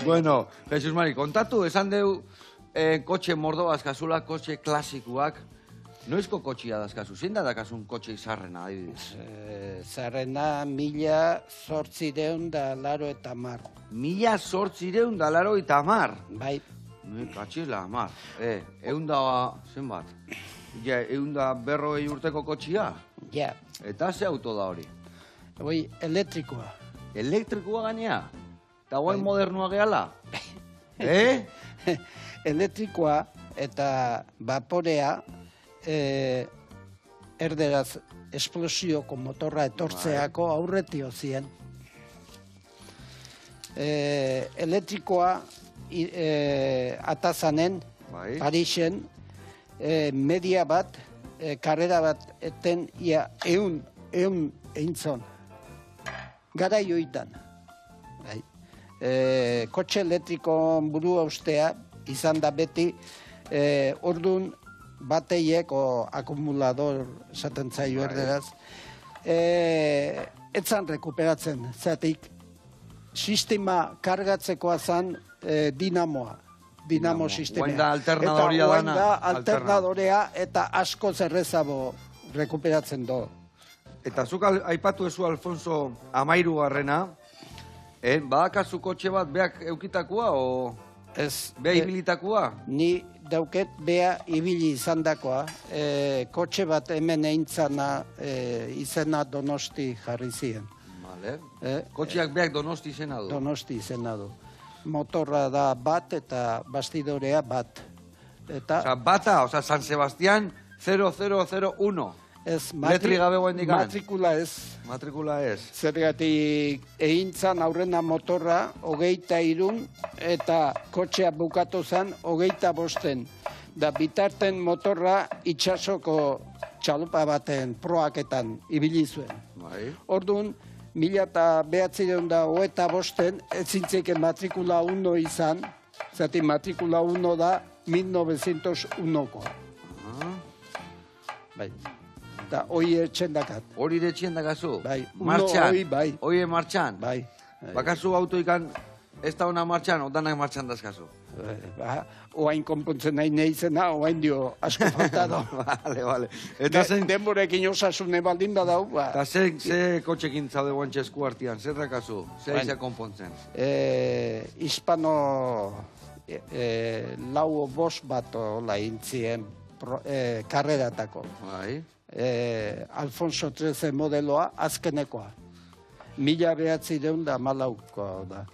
Bueno, Jesus Mari, kontatu, esan deu kotxe mordo bazkazula, kotxe klasikuak. Noizko kotxia dazkazu? Zein da dakasun kotxe izarrena, adibidez? Zarrena 1880. 1880? Bai. Katxila, amar. Eunda, zenbat? Ja, eunda berrogei urteko kotxia? Ja. Eta ze auto da hori? Hoi, elektrikoa. Elektrikoa gainea? Eta guain modernua gehala? Elektrikoa eta vaporea erderaz esplosioko motorra etortzeako aurretio zien. Elektrikoa atazanen, Parixen, media bat, karrera bat eten ia eun eintzon. Gara joitan. Kotxe elektrikoan burua ustea izan da beti orduan bateiek o akumulador esaten zaio erderaz etzan rekuperatzen, zatik sistema kargatzekoa zan dinamoa. Dinamo sistemea. Oain da alternadoria dana. Eta oain da alternadorea eta asko zerrezabo rekuperatzen do. Eta zuk aipatu ezu Alfonso Amairu garrena, badakazu kotxe bat beak eukitakoa, o ez bea ibilitakoa? Ni dauket bea ibili izandakoa. Kotxe bat hemen eintzana izena Donosti jarri ziren. Kotxeak beak Donosti izena du? Donosti izena du. Motorra da bat eta bastidorea bat. Osa, bata, San Sebastián 0001. Ez, letri gabe guendikan? Matrikula ez. Matrikula ez. Zergatik egintzan aurrena motorra 23 eta kotxea bukatu zen 25. Da bitarten motorra itxasoko txalupa baten proaketan ibili zuen. Orduan, 1995 ez zintzeken matrikula 1 izan, zati matrikula 1 da 1901ko. Bai. Eta hoi etxendakat. Hori etxendakazu? Bai. Martxan? Bai. Hoi martxan? Bai. Bakazu autoikan ez da ona martxan, odanak martxan dazkazu? Oain konpontzen nahi neizena, oain dio asko faltado. Vale. Denborekin osasune baldin badau. Eta ze kotxekin zaude guantxe esku artian, zer dakazu? Zer izan konpontzen? Hispano lau bost bat ola intzien karreratako. Alfonso XIII modeloa azkenekoa. 1914 da.